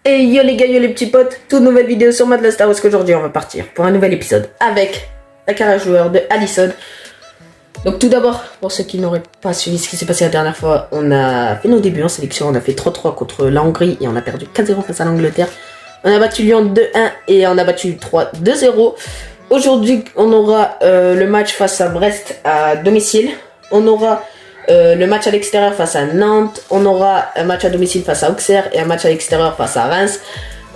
Et yo les gars, yo les petits potes, toute nouvelle vidéo sur Mad Star Wars qu'aujourd'hui on va partir pour un nouvel épisode avec la carrière joueur de Allison. Donc tout d'abord, pour ceux qui n'auraient pas suivi ce qui s'est passé la dernière fois, on a fait nos débuts en sélection, on a fait 3-3 contre la Hongrie et on a perdu 4-0 face à l'Angleterre. On a battu Lyon 2-1 et on a battu 3-2-0. Aujourd'hui on aura le match face à Brest à domicile, on aura le match à l'extérieur face à Nantes, on aura un match à domicile face à Auxerre et un match à l'extérieur face à Reims.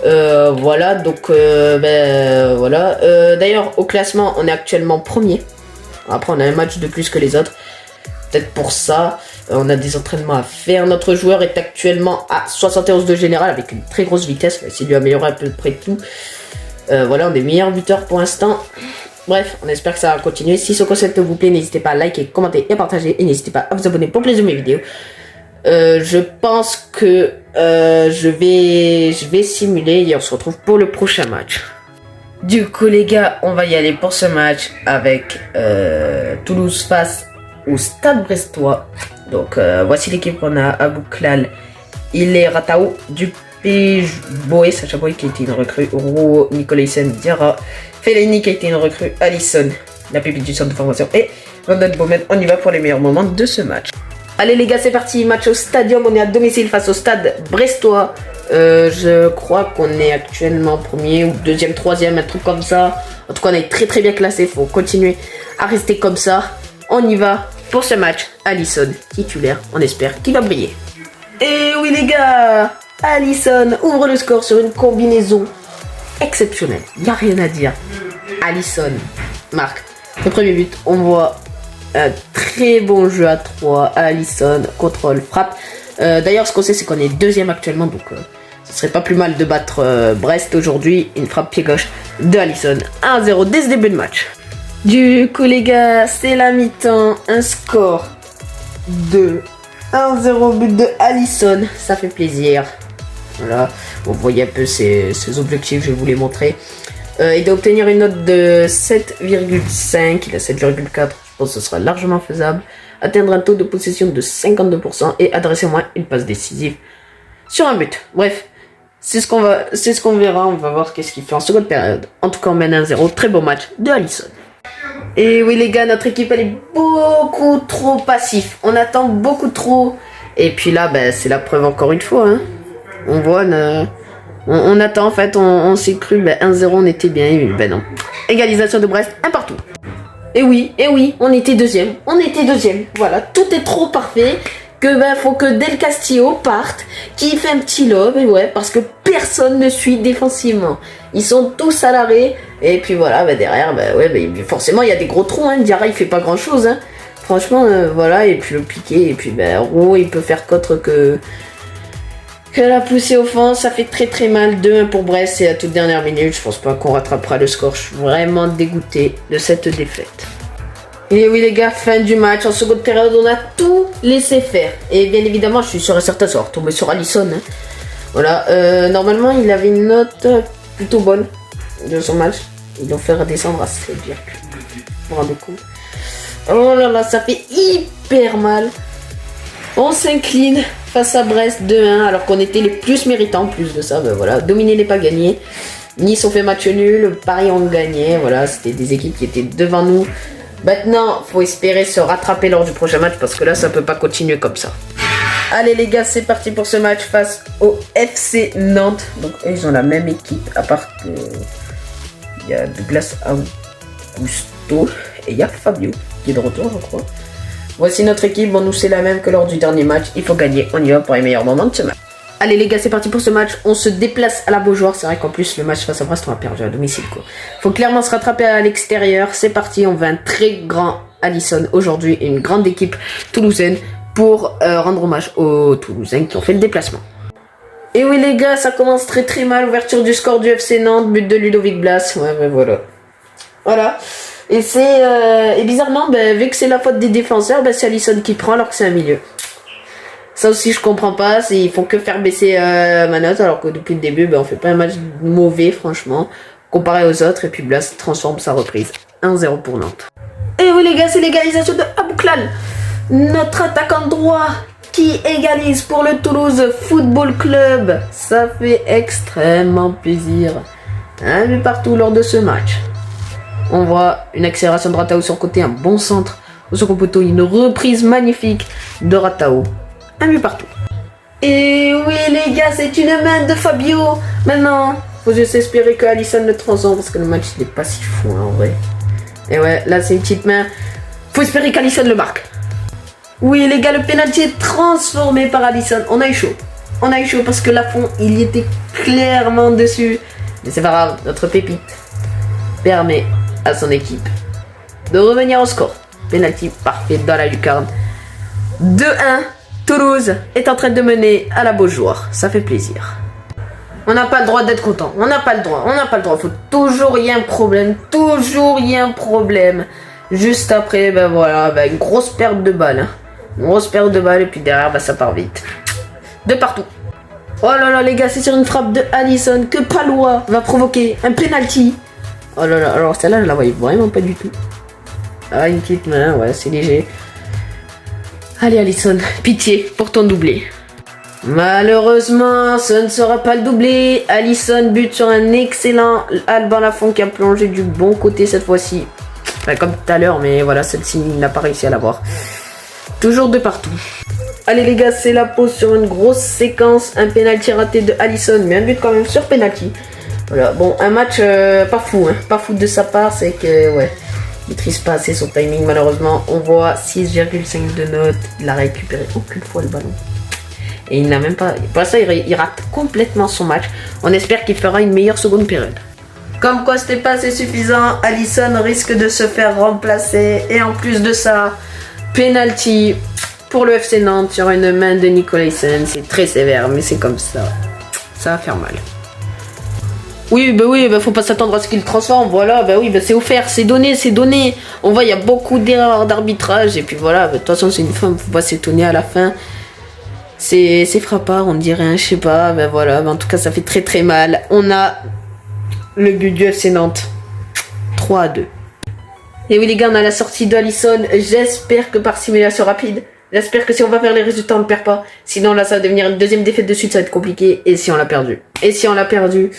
Voilà, donc voilà. D'ailleurs, au classement, on est actuellement premier. Après, on a un match de plus que les autres. Peut-être pour ça, on a des entraînements à faire. Notre joueur est actuellement à 71 de général avec une très grosse vitesse. On va essayer de lui améliorer à peu près tout. Voilà, on est meilleur buteur pour l'instant. Bref, on espère que ça va continuer. Si ce concept vous plaît, n'hésitez pas à liker, commenter et partager. Et n'hésitez pas à vous abonner pour plus de mes vidéos. Je pense que je vais simuler et on se retrouve pour le prochain match. Du coup les gars, on va y aller pour ce match avec Toulouse face au Stade Brestois. Donc voici l'équipe qu'on a. Abouklal, Ilé Ratao, Dupé, Boé, Sacha Boé qui a été une recrue, Rouault, Nicolaisen, Diarra, Fellaini qui a été une recrue, Allison, la pépite du centre de formation et London Bowman. On y va pour les meilleurs moments de ce match. Allez les gars, c'est parti, match au stadium, on est à domicile face au Stade Brestois. Je crois qu'on est actuellement premier ou deuxième, troisième, un truc comme ça. En tout cas, on est très très bien classé, faut continuer à rester comme ça. On y va pour ce match. Allison, titulaire, on espère qu'il va briller. Et oui les gars, Allison ouvre le score sur une combinaison exceptionnelle, il n'y a rien à dire. Allison marque le premier but, on voit un très bon jeu à 3, Allison, contrôle, frappe. D'ailleurs, ce qu'on sait, c'est qu'on est deuxième actuellement, donc ce serait pas plus mal de battre Brest aujourd'hui. Une frappe pied gauche de Allison, 1-0 dès ce début de match. Du coup, les gars, c'est la mi-temps, un score de 1-0 but de Allison, ça fait plaisir. Voilà, vous voyez un peu ses objectifs, je vais vous les montrer. Il doit obtenir une note de 7,5, il a 7,4. Je pense que ce sera largement faisable. Atteindre un taux de possession de 52% et adresser au moins une passe décisive sur un but. Bref, c'est ce qu'on verra. On va voir qu'est-ce qu'il fait en seconde période. En tout cas, on mène 1-0. Très beau match de Allison. Et oui les gars, notre équipe elle est beaucoup trop passif. On attend beaucoup trop. Et puis là, c'est la preuve encore une fois. Hein. On voit, on attend en fait. On s'est cru 1-0, on était bien. Et non. Égalisation de Brest, un partout. Et oui, on était deuxième, voilà, tout est trop parfait, que faut que Del Castillo parte, qui fait un petit lob, et ouais, parce que personne ne suit défensivement, ils sont tous à l'arrêt, et puis voilà, derrière, forcément il y a des gros trous, hein. Diarra il fait pas grand chose, hein. Franchement, voilà, et puis le piqué, et puis Rouault il peut faire qu'autre que la poussée au fond, ça fait très très mal. 2-1 pour Brest, c'est la toute dernière minute. Je pense pas qu'on rattrapera le score. Je suis vraiment dégoûté de cette défaite. Et oui les gars, fin du match. En seconde période, on a tout laissé faire. Et bien évidemment, je suis sûr et certain, ça va retomber sur Allison. Hein. Voilà, normalement, il avait une note plutôt bonne de son match. Ils l'ont fait redescendre à 7,4. Vous vous rendez compte? Oh là là, ça fait hyper mal. On s'incline face à Brest 2-1 alors qu'on était les plus méritants. En plus de ça, voilà, dominer n'est pas gagné. Nice ont fait match nul, Paris ont gagné. Voilà, c'était des équipes qui étaient devant nous. Maintenant, faut espérer se rattraper lors du prochain match parce que là, ça peut pas continuer comme ça. Allez les gars, c'est parti pour ce match face au FC Nantes. Donc ils ont la même équipe à part que il y a Douglas Augusto et il y a Fabio qui est de retour, je crois. Voici notre équipe, bon nous c'est la même que lors du dernier match, il faut gagner, on y va pour les meilleurs moments de ce match. Allez les gars, c'est parti pour ce match, on se déplace à la Beaujoire, c'est vrai qu'en plus le match face à Brest on a perdu à domicile quoi. Faut clairement se rattraper à l'extérieur, c'est parti, on veut un très grand Allison aujourd'hui et une grande équipe toulousaine pour rendre hommage aux Toulousains qui ont fait le déplacement. Et oui les gars, ça commence très très mal, ouverture du score du FC Nantes, but de Ludovic Blas, voilà. Voilà. Et c'est bizarrement, vu que c'est la faute des défenseurs, c'est Allison qui prend alors que c'est un milieu. Ça aussi je comprends pas, ils font que faire baisser ma note alors que depuis le début, on fait pas un match mauvais franchement, comparé aux autres, et puis Blas transforme sa reprise. 1-0 pour Nantes. Et oui les gars, c'est l'égalisation de Abouklal. Notre attaquant droit qui égalise pour le Toulouse Football Club. Ça fait extrêmement plaisir. Un but partout lors de ce match. On voit une accélération de Ratao sur le côté, un bon centre au second poteau, une reprise magnifique de Ratao. Un but partout. Et oui les gars, c'est une main de Fabio. Maintenant, faut juste espérer que Alisson le transforme parce que le match il est pas si fou hein, en vrai. Et ouais, là c'est une petite main. Faut espérer qu'Alisson le marque. Oui les gars, le penalty est transformé par Alisson. On a eu chaud. On a eu chaud parce que Lafont, il y était clairement dessus. Mais c'est pas grave, notre pépite permet à son équipe de revenir au score. Penalty parfait dans la lucarne. 2-1. Toulouse est en train de mener à la Beaujoire. Ça fait plaisir. On n'a pas le droit d'être content. On n'a pas le droit. On n'a pas le droit. Faut toujours y a un problème. Toujours y a un problème. Juste après, ben voilà, ben une grosse perte de balles. Hein. Une grosse perte de balles et puis derrière, ben ça part vite. De partout. Oh là là les gars, c'est sur une frappe de Alisson que Palois va provoquer un penalty. Oh là là, alors celle-là je la voyais vraiment pas du tout. Ah une petite main, ouais c'est léger. Allez Alisson, pitié pour ton doublé. Malheureusement, ce ne sera pas le doublé. Alisson bute sur un excellent Alban Lafont qui a plongé du bon côté cette fois-ci. Enfin, comme tout à l'heure, mais voilà, celle-ci il n'a pas réussi à l'avoir. Toujours de partout. Allez les gars, c'est la pause sur une grosse séquence. Un penalty raté de Alisson, mais un but quand même sur penalty. Voilà, bon, un match pas fou, hein. Pas fou de sa part, c'est que, ouais, il maîtrise pas assez son timing malheureusement. On voit 6,5 de notes. Il a récupéré aucune fois le ballon. Et il n'a même pas... Pour ça, il rate complètement son match. On espère qu'il fera une meilleure seconde période. Comme quoi, c'était pas assez suffisant. Alisson risque de se faire remplacer. Et en plus de ça, penalty pour le FC Nantes sur une main de Nicolaisen. C'est très sévère, mais c'est comme ça. Ça va faire mal. Oui, faut pas s'attendre à ce qu'il transforme. Voilà, c'est offert, c'est donné, c'est donné. On voit, il y a beaucoup d'erreurs d'arbitrage. Et puis voilà, de toute façon, c'est une femme, faut pas s'étonner à la fin. C'est frappard, on dirait, hein, je sais pas. Voilà, en tout cas, ça fait très très mal. On a le but du FC Nantes. 3-2. Et oui, les gars, on a la sortie d'Alisson. J'espère que par simulation rapide, j'espère que si on va faire les résultats, on ne perd pas. Sinon, là, ça va devenir une deuxième défaite de suite, ça va être compliqué. Et si on l'a perdu?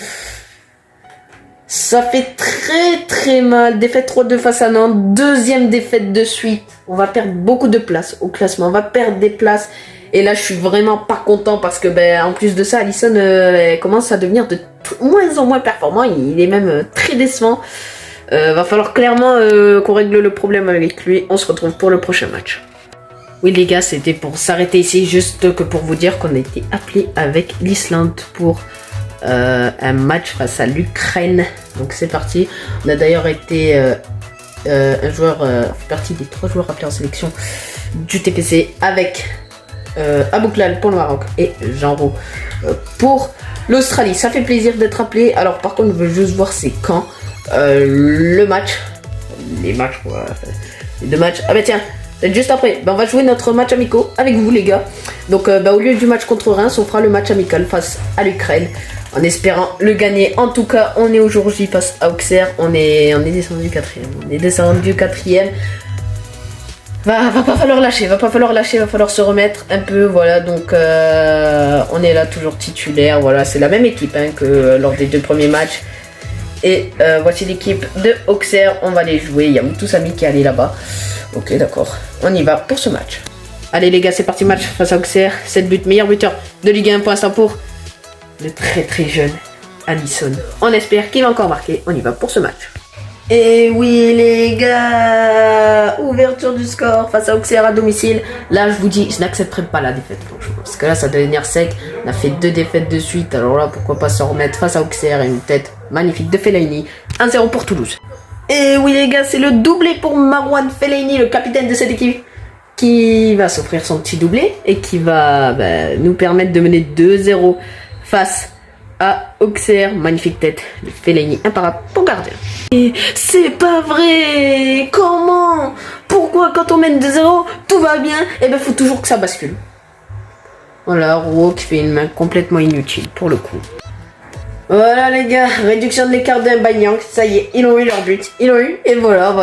Ça fait très très mal. Défaite 3-2 face à Nantes. Deuxième défaite de suite. On va perdre beaucoup de places au classement. On va perdre des places. Et là, je suis vraiment pas content parce que, en plus de ça, Alisson commence à devenir de moins en moins performant. Il est même très décevant. Va falloir clairement qu'on règle le problème avec lui. On se retrouve pour le prochain match. Oui les gars, c'était pour s'arrêter ici. Juste que pour vous dire qu'on a été appelé avec l'Islande pour un match face à l'Ukraine. Donc c'est parti. On a d'ailleurs été un joueur, fait partie des 3 joueurs appelés en sélection du TPC avec Abouklal pour le Maroc et Jean-Roux pour l'Australie. Ça fait plaisir d'être appelé. Alors par contre, je veux juste voir c'est quand le match. Les matchs quoi. Les 2 matchs. Ah bah tiens, c'est juste après. On va jouer notre match amicaux avec vous les gars. Donc au lieu du match contre Reims, on fera le match amical face à l'Ukraine. En espérant le gagner. En tout cas, on est aujourd'hui face à Auxerre. On est descendu 4ème. On est descendu 4ème. Va pas falloir lâcher, va falloir se remettre un peu, voilà, donc on est là toujours titulaire, voilà, c'est la même équipe hein, que lors des 2 premiers matchs. Et voici l'équipe de Auxerre, on va les jouer, il y a Moutoussamy qui est allé là-bas. Ok, d'accord, on y va pour ce match. Allez les gars, c'est parti, match face à Auxerre, 7 buts, meilleur buteur de Ligue 1 pour l'instant pour le très très jeune Alisson. On espère qu'il va encore marquer, on y va pour ce match. Et oui les gars, ouverture du score face à Auxerre à domicile. Là je vous dis, je n'accepterai pas la défaite franchement. Parce que là ça doit devenir sec. On a fait 2 défaites de suite. Alors là pourquoi pas se remettre face à Auxerre et une tête magnifique de Fellaini. 1-0 pour Toulouse. Et oui les gars, c'est le doublé pour Marouane Fellaini, le capitaine de cette équipe, qui va s'offrir son petit doublé et qui va nous permettre de mener 2-0 face à Auxerre. Magnifique tête de Fellaini, imparable pour gardien. Et c'est pas vrai. Comment? Pourquoi quand on mène 2-0 tout va bien? Et faut toujours que ça bascule. Voilà, Rouault qui fait une main complètement inutile pour le coup. Voilà les gars, réduction de l'écart d'un Banyang, ça y est, ils ont eu leur but, ils l'ont eu, et voilà.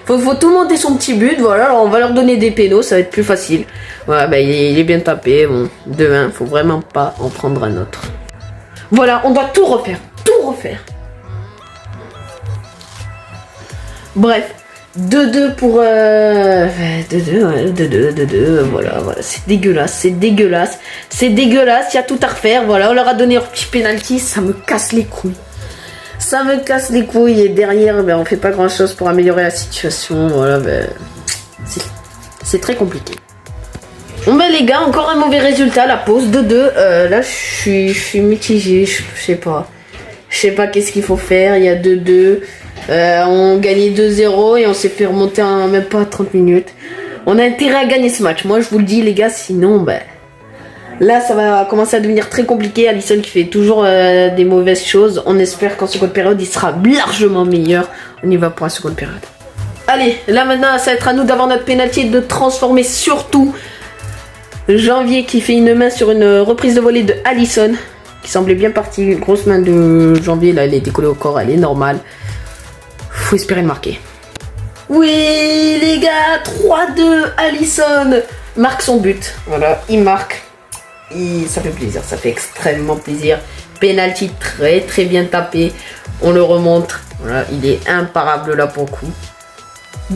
Faut tout monter son petit but, voilà, alors on va leur donner des pénaux, ça va être plus facile. Voilà, bah il est bien tapé, bon, 2-1, faut vraiment pas en prendre un autre. Voilà, on doit tout refaire. Bref, 2-2 pour... 2-2, voilà, c'est dégueulasse, il y a tout à refaire, voilà, on leur a donné leur petit penalty, ça me casse les couilles. Et derrière, ben, on fait pas grand chose pour améliorer la situation, voilà, ben, c'est très compliqué. Bon ben les gars, encore un mauvais résultat, la pause, 2-2, là je suis mitigé, je sais pas qu'est-ce qu'il faut faire, il y a 2-2. On gagnait 2-0 et on s'est fait remonter en même pas 30 minutes. On a intérêt à gagner ce match. Moi, je vous le dis, les gars, sinon, ben, là, ça va commencer à devenir très compliqué. Alisson qui fait toujours des mauvaises choses. On espère qu'en seconde période, il sera largement meilleur. On y va pour la seconde période. Allez, là maintenant, ça va être à nous d'avoir notre pénalty et de transformer surtout Janvier qui fait une main sur une reprise de volée de Alisson qui semblait bien partie. Une grosse main de Janvier, là, elle est décollée au corps, elle est normale. Faut espérer le marquer. Oui les gars, 3-2, Alisson marque son but. Voilà, il marque. Ça fait plaisir, ça fait extrêmement plaisir. Penalty très bien tapé. On le remonte. Voilà, il est imparable là pour le coup.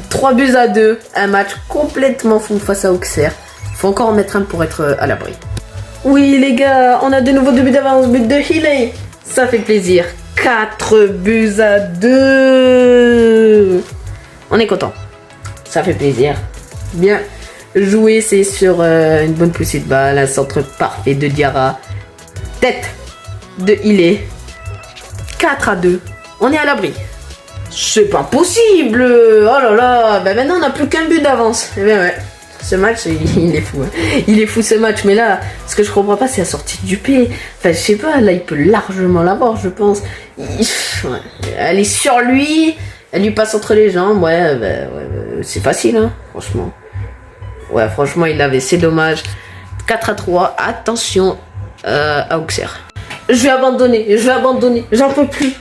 3-2, un match complètement fou face à Auxerre. Faut encore en mettre un pour être à l'abri. Oui les gars, on a de nouveau 2 buts d'avance, but de Healy. Ça fait plaisir. 4-2. On est content. Ça fait plaisir. Bien joué, c'est sur une bonne poussée de balle. Un centre parfait de Diarra. Tête de Healy. 4-2. On est à l'abri. C'est pas possible. Oh là là. Ben maintenant on n'a plus qu'un but d'avance. Eh bien ouais. Ce match, il est fou. Hein. Il est fou ce match. Mais là, ce que je comprends pas, c'est la sortie du P. Enfin, je sais pas. Là, il peut largement l'avoir, je pense. Ouais. Elle est sur lui. Elle lui passe entre les jambes. Ouais, c'est facile, hein, franchement. Ouais, franchement, il l'avait. C'est dommage. 4-3. Attention à Auxerre. Je vais abandonner. J'en peux plus.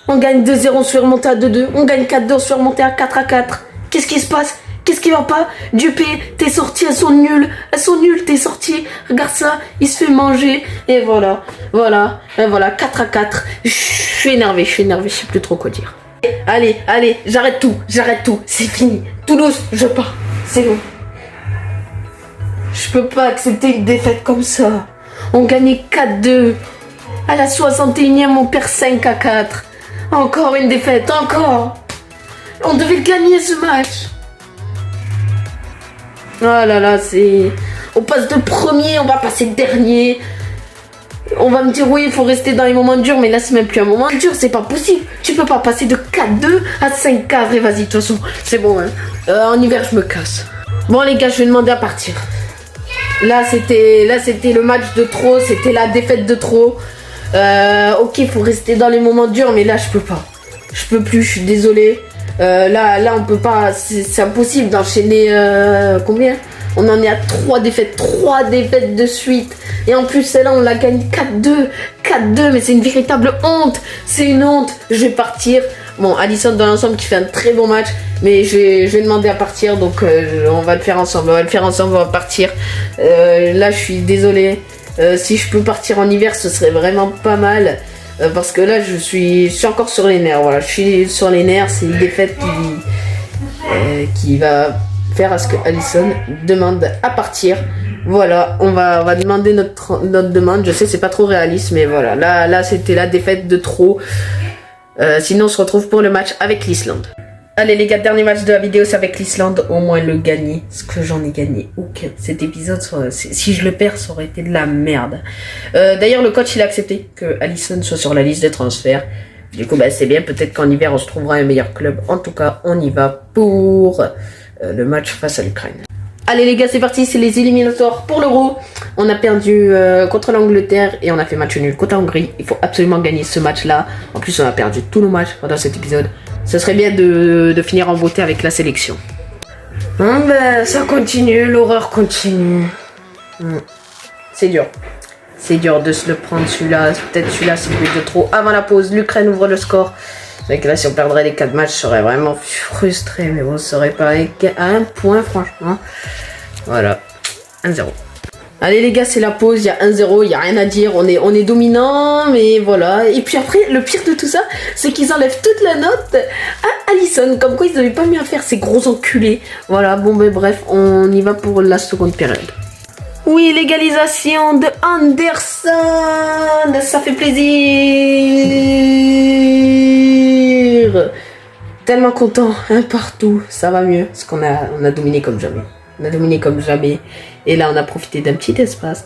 On gagne 2-0, on se fait remonter à 2-2. On gagne 4-2, on se fait remonter à 4-4. Qu'est-ce qui se passe? Qu'est-ce qui va pas? Dupé, t'es sorti, elles sont nulles, t'es sorti. Regarde ça, il se fait manger. Et voilà, 4-4. Je suis énervé, je sais plus trop quoi dire. Allez, j'arrête tout, c'est fini. Toulouse, je pars, c'est bon. Je peux pas accepter une défaite comme ça. On gagnait 4-2. À la 61e, on perd 5-4. Encore une défaite, encore. On devait gagner ce match. Oh là là, c'est... On passe de premier, on va passer dernier. On va me dire oui, il faut rester dans les moments durs, mais là c'est même plus un moment dur, c'est pas possible. Tu peux pas passer de 4-2 à 5-4 et vas-y, de toute façon, c'est bon. Hein. En hiver, je me casse. Bon les gars, je vais demander à partir. Là c'était le match de trop, c'était la défaite de trop. Ok, il faut rester dans les moments durs, mais là je peux pas. Je peux plus, je suis désolée. Là on peut pas, c'est impossible d'enchaîner combien? On en est à 3 défaites de suite. Et en plus celle-là on la gagne 4-2, mais c'est une véritable honte. C'est une honte. Je vais partir. Bon, Alisson dans l'ensemble qui fait un très bon match, mais je vais demander à partir, donc on va le faire ensemble. On va partir. Là je suis désolée. Si je peux partir en hiver, ce serait vraiment pas mal. Parce que là, je suis encore sur les nerfs. Voilà, je suis sur les nerfs. C'est une défaite qui va faire à ce que Alisson demande à partir. Voilà, on va demander notre demande. Je sais, c'est pas trop réaliste, mais voilà. Là, c'était la défaite de trop. Sinon, on se retrouve pour le match avec l'Islande. Allez les gars, dernier match de la vidéo, c'est avec l'Islande. Au moins le gagner, parce que j'en ai gagné aucun. Cet épisode, si je le perds, ça aurait été de la merde. D'ailleurs, le coach, il a accepté que Alisson soit sur la liste des transferts. Du coup, bah, c'est bien. Peut-être qu'en hiver, on se trouvera un meilleur club. En tout cas, on y va pour le match face à l'Ukraine. Allez les gars, c'est parti, c'est les éliminatoires pour l'Euro. On a perdu contre l'Angleterre et on a fait match nul contre la Hongrie. Il faut absolument gagner ce match-là. En plus, on a perdu tous nos matchs pendant cet épisode. Ce serait bien de finir en beauté avec la sélection. Ben, ça continue, l'horreur continue. C'est dur. C'est dur de se le prendre celui-là. Peut-être celui-là, c'est le but de trop. Avant la pause, l'Ukraine ouvre le score. C'est vrai que là, si on perdrait les 4 matchs, je serais vraiment frustré. Mais bon, ça serait pas à un point, franchement. Voilà. 1-0. Allez les gars, c'est la pause, il y a 1-0, il n'y a rien à dire, on est dominant, mais voilà. Et puis après, le pire de tout ça, c'est qu'ils enlèvent toute la note à Alisson, comme quoi ils n'avaient pas mieux à faire, ces gros enculés. Voilà, bon ben bref, on y va pour la seconde période. Oui, l'égalisation de Anderson, ça fait plaisir. Tellement content, un partout, ça va mieux, parce qu'on a dominé comme jamais. On a dominé comme jamais. Et là, on a profité d'un petit espace.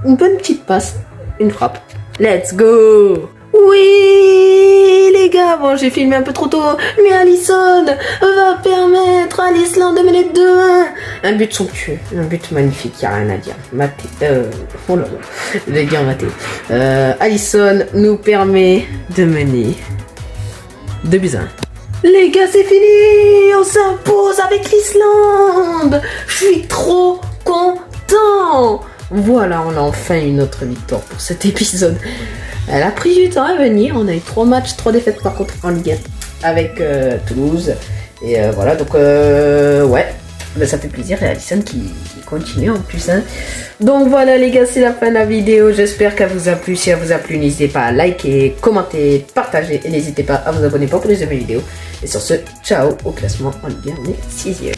Une bonne petite passe. Une frappe. Let's go! Oui, les gars. Bon, j'ai filmé un peu trop tôt. Mais Alisson va permettre à l'Islande de mener 2-1. Un but somptueux. Un but magnifique. Il n'y a rien à dire. Maté. Oh là là. Je vais dire Maté. Alisson nous permet de mener 2-1. Les gars, c'est fini! On s'impose avec l'Islande! Je suis trop content! Voilà, on a enfin une autre victoire pour cet épisode. Elle a pris du temps à venir. On a eu 3 matchs, 3 défaites par contre en Ligue 1 avec Toulouse. Et voilà, donc ouais, ben, ça fait plaisir. Et Alisson qui continue en plus. Hein. Donc voilà les gars, c'est la fin de la vidéo. J'espère qu'elle vous a plu. Si elle vous a plu, n'hésitez pas à liker, commenter, partager. Et n'hésitez pas à vous abonner pour plus de mes vidéos. Et sur ce, ciao au classement en Ligue 1, on est 6ème.